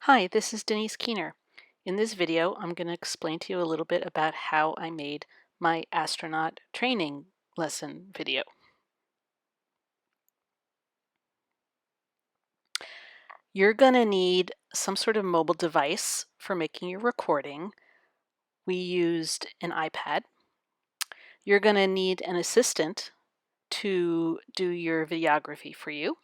Hi, this is Denise Keener. In this video, I'm going to explain to you a little bit about how I made my astronaut training lesson video. You're going to need some sort of mobile device for making your recording. We used an iPad. You're going to need an assistant to do your videography for you.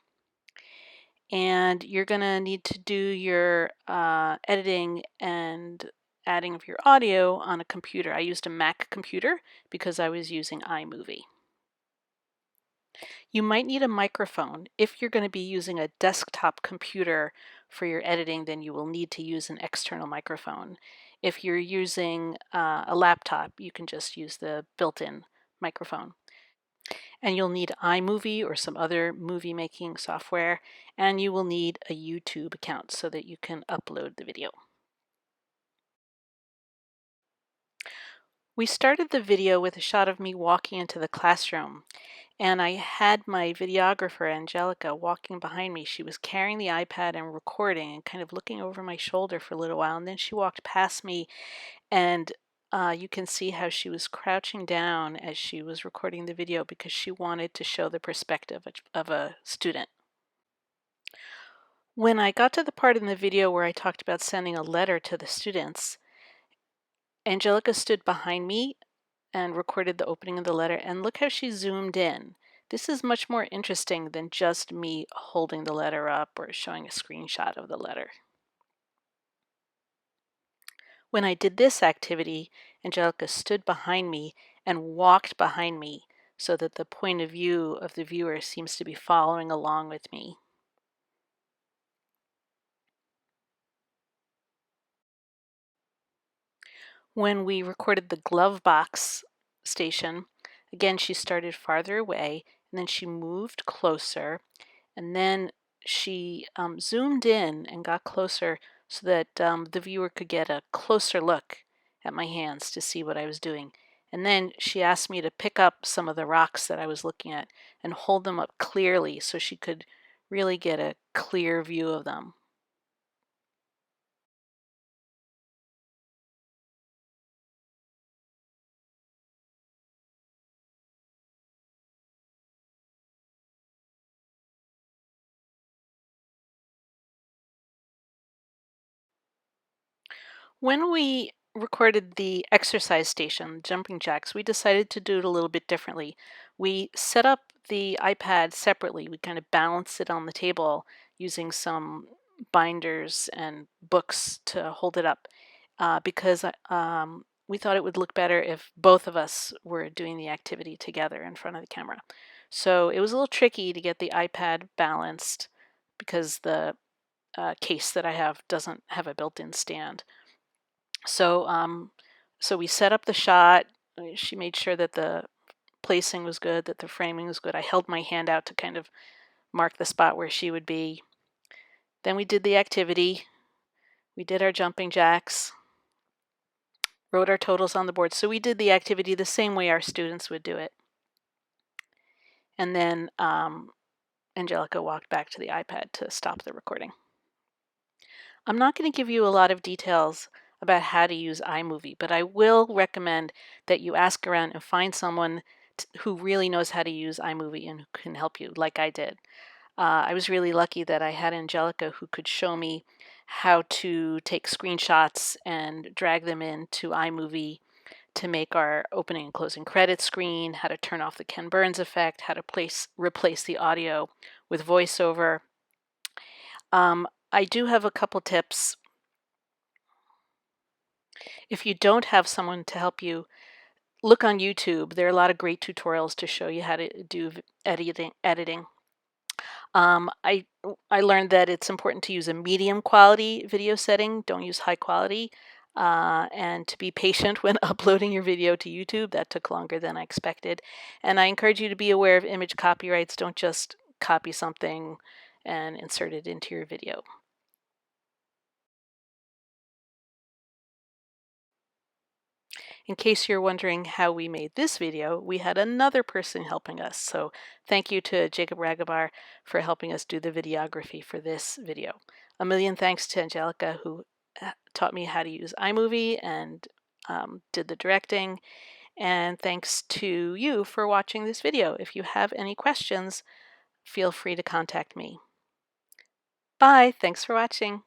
And you're going to need to do your editing and adding of your audio on a computer. I used a Mac computer because I was using iMovie. You might need a microphone. If you're going to be using a desktop computer for your editing, then you will need to use an external microphone. If you're using a laptop, you can just use the built-in microphone. And you'll need iMovie or some other movie making software, and you will need a YouTube account so that you can upload the video. We started the video with a shot of me walking into the classroom, and I had my videographer, Angelica, walking behind me. She was carrying the iPad and recording and kind of looking over my shoulder for a little while, and then she walked past me, and you can see how she was crouching down as she was recording the video because she wanted to show the perspective of a student. When I got to the part in the video where I talked about sending a letter to the students, Angelica stood behind me and recorded the opening of the letter, and look how she zoomed in. This is much more interesting than just me holding the letter up or showing a screenshot of the letter. When I did this activity, Angelica stood behind me and walked behind me so that the point of view of the viewer seems to be following along with me. When we recorded the glove box station, again, she started farther away, and then she moved closer, and then she zoomed in and got closer so that the viewer could get a closer look at my hands to see what I was doing. And then she asked me to pick up some of the rocks that I was looking at and hold them up clearly so she could really get a clear view of them. When we recorded the exercise station, jumping jacks, we decided to do it a little bit differently. We set up the iPad separately. We kind of balanced it on the table using some binders and books to hold it up because we thought it would look better if both of us were doing the activity together in front of the camera. So it was a little tricky to get the iPad balanced because the case that I have doesn't have a built-in stand. So we set up the shot. She made sure that the placing was good, that the framing was good. I held my hand out to kind of mark the spot where she would be. Then we did the activity. We did our jumping jacks, wrote our totals on the board. So we did the activity the same way our students would do it. And then Angelica walked back to the iPad to stop the recording. I'm not going to give you a lot of details about how to use iMovie, but I will recommend that you ask around and find someone who really knows how to use iMovie and who can help you, like I did. I was really lucky that I had Angelica who could show me how to take screenshots and drag them into iMovie to make our opening and closing credits screen, how to turn off the Ken Burns effect, how to replace the audio with voiceover. I do have a couple tips. If you don't have someone to help you, look on YouTube. There are a lot of great tutorials to show you how to do editing. I learned that it's important to use a medium quality video setting. Don't use high quality. And to be patient when uploading your video to YouTube. That took longer than I expected. And I encourage you to be aware of image copyrights. Don't just copy something and insert it into your video. In case you're wondering how we made this video, we had another person helping us. So thank you to Jacob Ragabar for helping us do the videography for this video. A million thanks to Angelica, who taught me how to use iMovie and did the directing. And thanks to you for watching this video. If you have any questions, feel free to contact me. Bye. Thanks for watching.